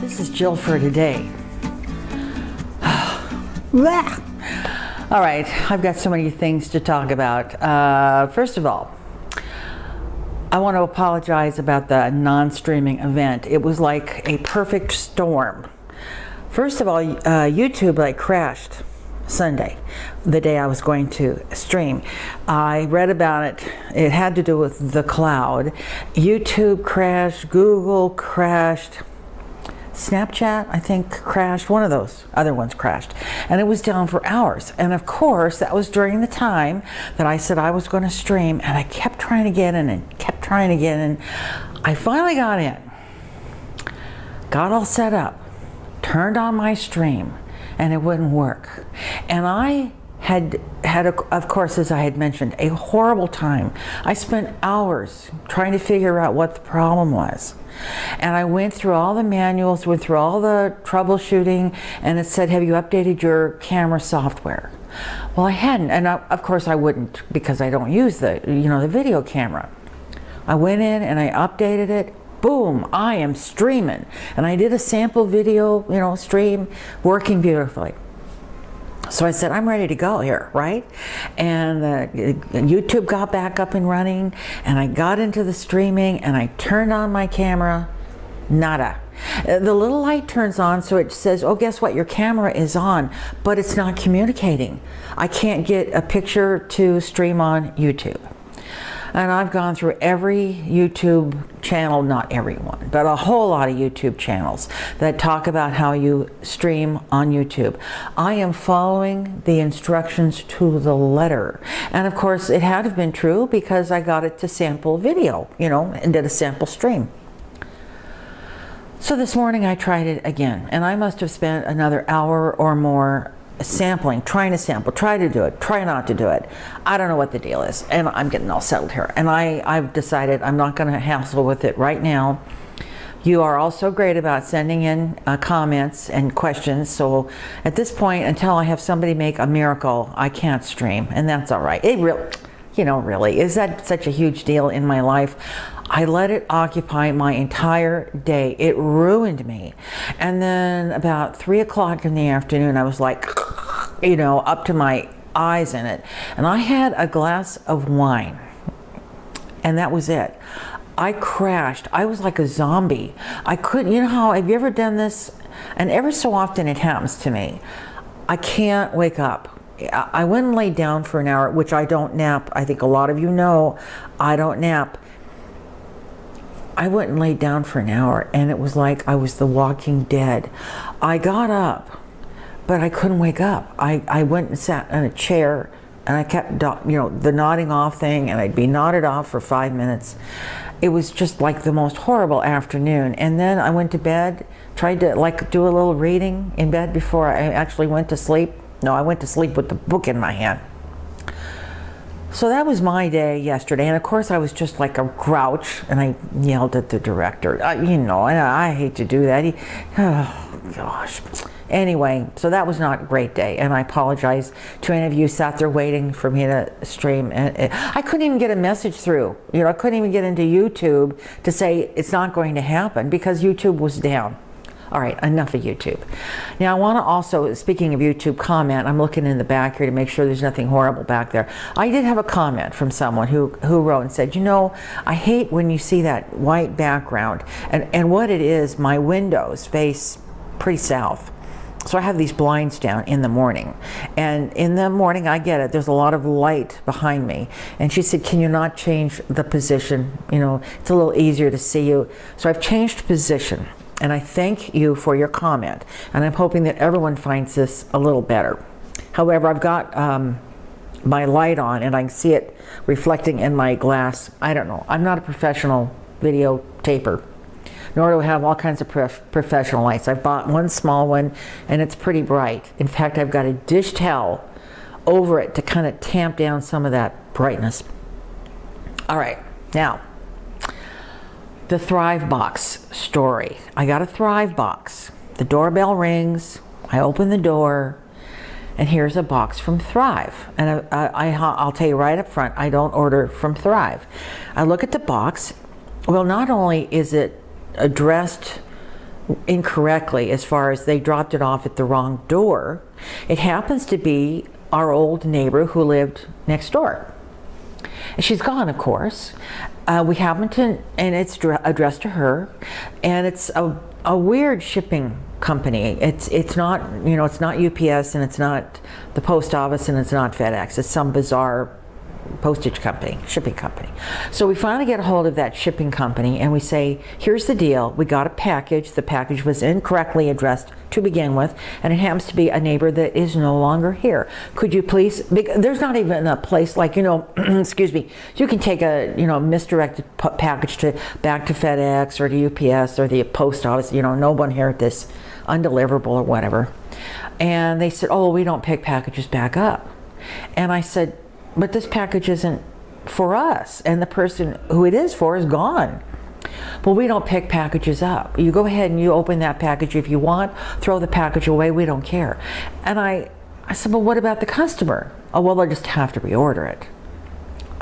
This is Jill for today. All right, I've got so many things to talk about. First of all, I want to apologize about the non-streaming event. It was like a perfect storm. First of all, YouTube crashed Sunday, the day I was going to stream. I read about it. It had to do with the cloud. YouTube crashed, Google crashed, Snapchat, I think, crashed. One of those other ones crashed. And it was down for hours. And of course, that was during the time that I said I was going to stream, and I kept trying to get in and kept trying to get in. I finally got in, got all set up, turned on my stream, and it wouldn't work. And I had of course, as I had mentioned, a horrible time. I spent hours trying to figure out what the problem was. And I went through all the manuals, went through all the troubleshooting, and it said, have you updated your camera software? Well, I hadn't, and of course I wouldn't, because I don't use the video camera. I went in and I updated it. Boom, I am streaming. And I did a sample video, stream, working beautifully. So I said, I'm ready to go here, right? And YouTube got back up and running, and I got into the streaming, and I turned on my camera. Nada. The little light turns on, so it says, oh, guess what? Your camera is on, but it's not communicating. I can't get a picture to stream on YouTube. And I've gone through every YouTube channel, not everyone, but a whole lot of YouTube channels that talk about how you stream on YouTube. I am following the instructions to the letter. And of course, it had to have been true because I got it to sample video, and did a sample stream. So this morning I tried it again, and I must have spent another hour or more sampling, trying to sample, try to do it, try not to do it. I don't know what the deal is, and I'm getting all settled here. And I've decided I'm not going to hassle with it right now. You are also great about sending in comments and questions. So at this point, until I have somebody make a miracle, I can't stream, and that's all right. It really, is that such a huge deal in my life? I let it occupy my entire day. It ruined me. And then about 3 o'clock in the afternoon, I was like, up to my eyes in it. And I had a glass of wine, and that was it. I crashed. I was like a zombie. I couldn't, have you ever done this? And ever so often it happens to me. I can't wake up. I went and laid down for an hour, which I don't nap. I think a lot of you know I don't nap. I went and laid down for an hour, and it was like I was the walking dead. I got up, but I couldn't wake up. I went and sat in a chair, and I kept, the nodding off thing, and I'd be nodded off for 5 minutes. It was just like the most horrible afternoon. And then I went to bed, tried to do a little reading in bed before I actually went to sleep. No, I went to sleep with the book in my hand. So that was my day yesterday, and of course I was just like a grouch, and I yelled at the director. I hate to do that. Oh gosh. Anyway, so that was not a great day, and I apologize to any of you who sat there waiting for me to stream. And I couldn't even get a message through. I couldn't even get into YouTube to say it's not going to happen because YouTube was down. All right, enough of YouTube. Now I want to also, speaking of YouTube, comment. I'm looking in the back here to make sure there's nothing horrible back there. I did have a comment from someone who wrote and said, I hate when you see that white background. And what it is, my windows face pretty south. So I have these blinds down in the morning. And in the morning, I get it, there's a lot of light behind me. And she said, can you not change the position? It's a little easier to see you. So I've changed position. And I thank you for your comment. And I'm hoping that everyone finds this a little better. However, I've got my light on, and I can see it reflecting in my glass. I don't know. I'm not a professional videotaper, nor do I have all kinds of professional lights. I've bought one small one, and it's pretty bright. In fact, I've got a dish towel over it to kind of tamp down some of that brightness. All right, now, the Thrive Box story. I got a Thrive Box. The doorbell rings. I open the door, and here's a box from Thrive. And I'll tell you right up front, I don't order from Thrive. I look at the box. Well, not only is it addressed incorrectly as far as they dropped it off at the wrong door. It happens to be our old neighbor who lived next door. And she's gone, of course. We happen to, and it's addressed to her, and it's a weird shipping company. It's not, you know, it's not UPS, and it's not the post office, and it's not FedEx. It's some bizarre postage company, shipping company. So we finally get a hold of that shipping company and we say, here's the deal. We got a package. The package was incorrectly addressed to begin with, and it happens to be a neighbor that is no longer here. Could you please, there's not even a place like, you know, excuse me, you can take a, you know, misdirected package back to FedEx or to UPS or the post office, you know, no one here at this undeliverable or whatever. And they said, oh, we don't pick packages back up. And I said, but this package isn't for us, and the person who it is for is gone. Well, we don't pick packages up. You go ahead and you open that package if you want, throw the package away, we don't care. And I said, well, what about the customer? Oh, well, they'll just have to reorder it.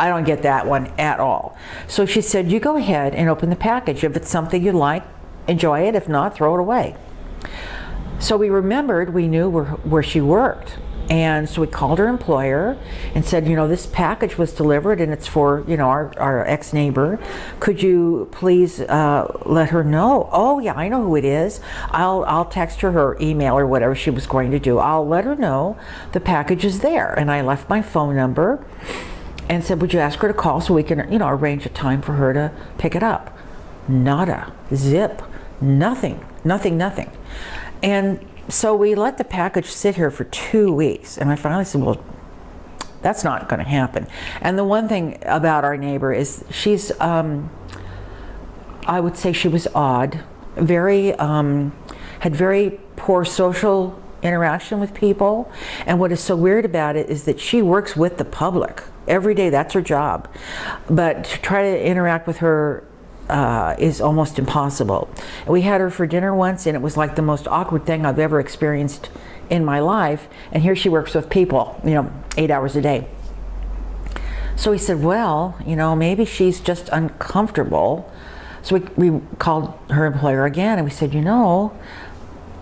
I don't get that one at all. So she said, you go ahead and open the package. If it's something you like, enjoy it. If not, throw it away. So we remembered, we knew where she worked. And so we called her employer and said, you know, this package was delivered and it's for, you know, our ex-neighbor. Could you please let her know? Oh yeah, I know who it is. I'll text her email or whatever she was going to do. I'll let her know the package is there. And I left my phone number and said, would you ask her to call so we can, you know, arrange a time for her to pick it up? Nada, zip, nothing. And so we let the package sit here for 2 weeks, and I finally said, well, that's not going to happen. And the one thing about our neighbor is she's, I would say she was odd, very, had very poor social interaction with people. And what is so weird about it is that she works with the public every day. That's her job. But to try to interact with her is almost impossible. We had her for dinner once, and it was like the most awkward thing I've ever experienced in my life. And here she works with people, you know, 8 hours a day. So we said, well, you know, maybe she's just uncomfortable. So we called her employer again, and we said, you know,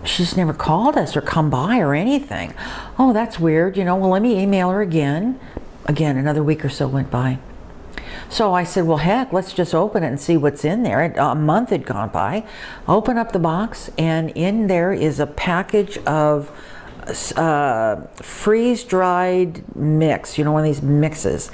she's never called us or come by or anything. Oh, that's weird. You know, well, let me email her again. Again, another week or so went by. So I said, well, heck, let's just open it and see what's in there. A month had gone by. Open up the box, and in there is a package of freeze-dried mix, you know, one of these mixes.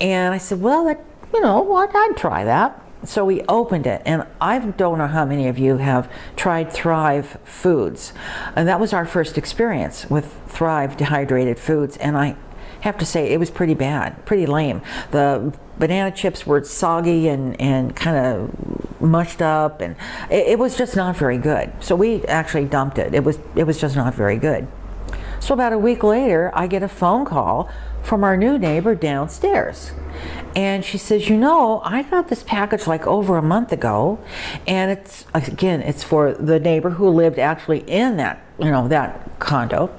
And I said, well, you know what, I'd try that. So we opened it, and I don't know how many of you have tried Thrive foods. And that was our first experience with Thrive dehydrated foods, and I have to say it was pretty bad, pretty lame. The banana chips were soggy and kind of mushed up, and it was just not very good. So we actually dumped it. It was just not very good. So about a week later, I get a phone call from our new neighbor downstairs. And she says, you know, I got this package like over a month ago, and it's for the neighbor who lived actually in that, you know, that condo.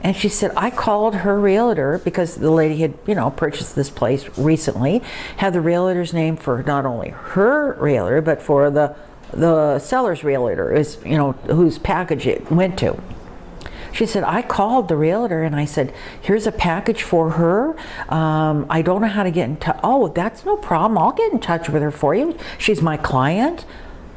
And she said, I called her realtor because the lady had, you know, purchased this place recently, had the realtor's name for not only her realtor, but for the seller's realtor, is, you know, whose package it went to. She said, I called the realtor and I said, here's a package for her. I don't know how to get in touch. Oh, that's no problem. I'll get in touch with her for you. She's my client.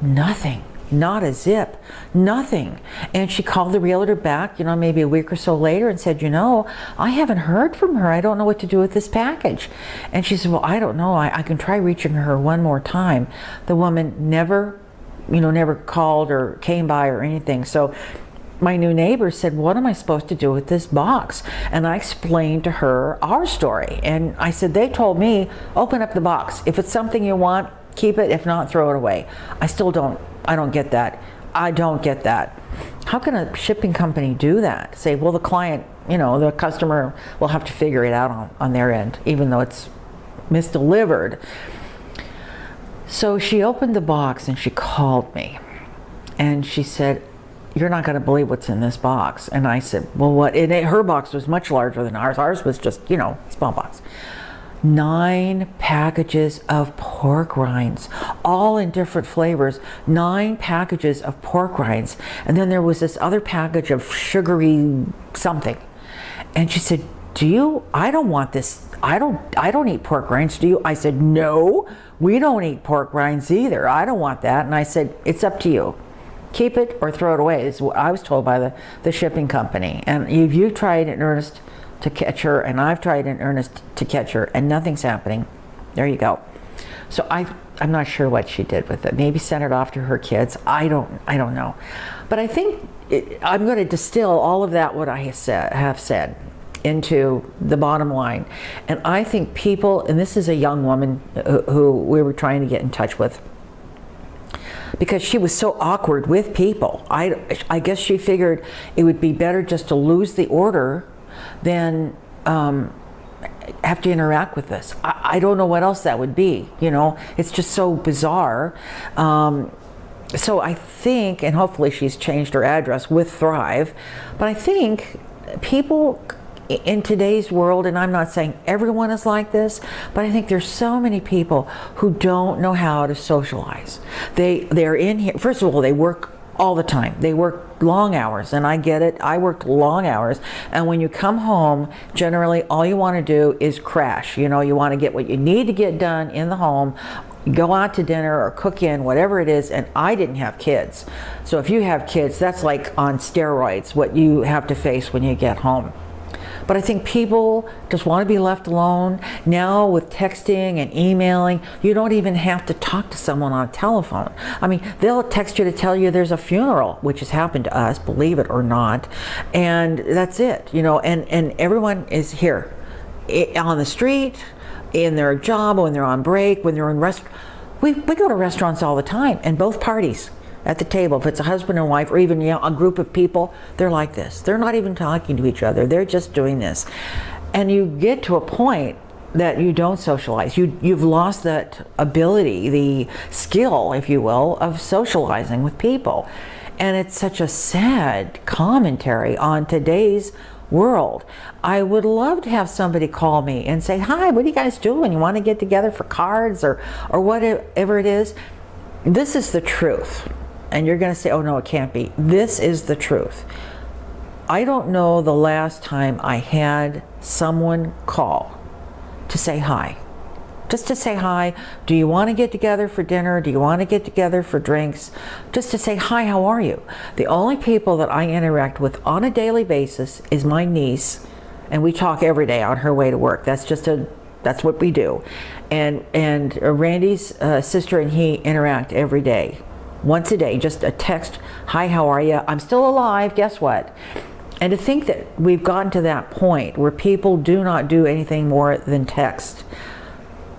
Nothing. Not a zip, nothing. And she called the realtor back, you know, maybe a week or so later and said, you know, I haven't heard from her. I don't know what to do with this package. And she said, well, I don't know. I can try reaching her one more time. The woman never, you know, never called or came by or anything. So my new neighbor said, what am I supposed to do with this box? And I explained to her our story. And I said, they told me, open up the box. If it's something you want, keep it. If not, throw it away. I don't get that. I don't get that. How can a shipping company do that? Say, well, the client, you know, the customer will have to figure it out on their end, even though it's misdelivered. So she opened the box and she called me. And she said, you're not going to believe what's in this box. And I said, well, what? And her box was much larger than ours. Ours was just, you know, small box. 9 packages of pork rinds, all in different flavors. 9 packages of pork rinds. And then there was this other package of sugary something. And she said, I don't want this. I don't eat pork rinds, do you? I said, no, we don't eat pork rinds either. I don't want that. And I said, it's up to you. Keep it or throw it away, is what I was told by the shipping company. And you tried in earnest to catch her, and I've tried in earnest to catch her, and nothing's happening. There you go. So I'm not sure what she did with it. Maybe sent it off to her kids. I don't know. But I think I'm going to distill all of that, what I have said, into the bottom line. And I think people, and this is a young woman who we were trying to get in touch with, because she was so awkward with people. I guess she figured it would be better just to lose the order than have to interact with this. I don't know what else that would be. It's just so bizarre. So I think, and hopefully she's changed her address with Thrive, but I think people in today's world, and I'm not saying everyone is like this, but I think there's so many people who don't know how to socialize. They're in here. First of all, they work all the time. They work long hours, and I get it. I worked long hours, and when you come home, generally all you want to do is crash. You want to get what you need to get done in the home, go out to dinner or cook in, whatever it is. And I didn't have kids. So if you have kids, that's like on steroids, what you have to face when you get home. But I think people just want to be left alone. Now with texting and emailing, you don't even have to talk to someone on a telephone. I mean, they'll text you to tell you there's a funeral, which has happened to us, believe it or not. And that's it, and everyone is here on the street, in their job, when they're on break, when they're in we go to restaurants all the time, and both parties at the table, if it's a husband and wife or even a group of people, they're like this. They're not even talking to each other. They're just doing this. And you get to a point that you don't socialize. You've lost that ability, the skill, if you will, of socializing with people. And it's such a sad commentary on today's world. I would love to have somebody call me and say, hi, what are you guys doing? You want to get together for cards or whatever it is? This is the truth. And you're going to say, oh no, it can't be. This is the truth. I don't know the last time I had someone call to say hi. Just to say hi. Do you want to get together for dinner? Do you want to get together for drinks? Just to say, hi, how are you? The only people that I interact with on a daily basis is my niece, and we talk every day on her way to work. That's what we do. And Randy's sister and he interact every day. Once a day, just a text, hi, how are you? I'm still alive, guess what? And to think that we've gotten to that point where people do not do anything more than text,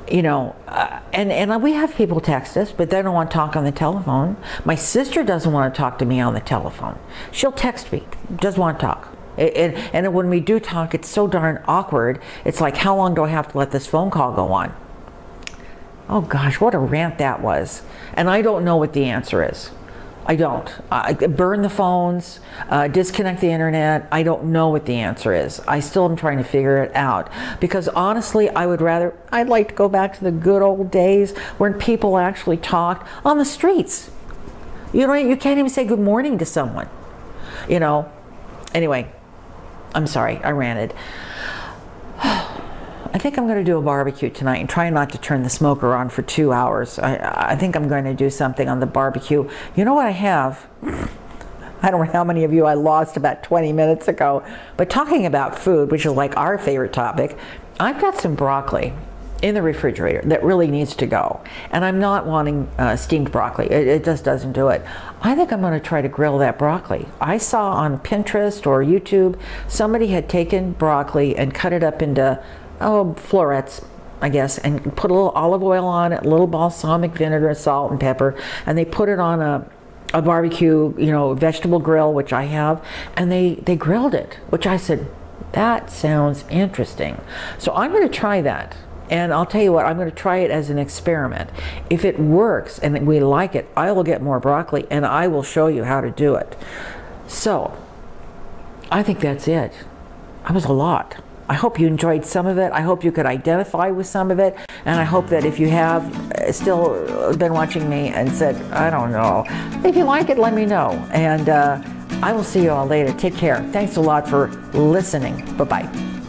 and we have people text us, but they don't want to talk on the telephone. My sister doesn't want to talk to me on the telephone. She'll text me, doesn't want to talk. And when we do talk, it's so darn awkward. It's like, how long do I have to let this phone call go on? Oh gosh, what a rant that was. And I don't know what the answer is. I don't. Burn the phones, disconnect the internet. I don't know what the answer is. I still am trying to figure it out. Because honestly, I'd like to go back to the good old days when people actually talked on the streets. You can't even say good morning to someone. Anyway, I'm sorry, I ranted. I think I'm going to do a barbecue tonight and try not to turn the smoker on for 2 hours. I think I'm going to do something on the barbecue. You know what I have? I don't know how many of you I lost about 20 minutes ago, but talking about food, which is like our favorite topic, I've got some broccoli in the refrigerator that really needs to go. And I'm not wanting steamed broccoli. It just doesn't do it. I think I'm going to try to grill that broccoli. I saw on Pinterest or YouTube, somebody had taken broccoli and cut it up into florets, I guess, and put a little olive oil on it, a little balsamic vinegar, salt and pepper, and they put it on a barbecue, vegetable grill, which I have, and they grilled it, which I said, that sounds interesting. So I'm going to try that. And I'll tell you what, I'm going to try it as an experiment. If it works and we like it, I will get more broccoli and I will show you how to do it. So, I think that's it. That was a lot. I hope you enjoyed some of it. I hope you could identify with some of it. And I hope that if you have still been watching me and said, I don't know, if you like it, let me know. And I will see you all later. Take care. Thanks a lot for listening. Bye-bye.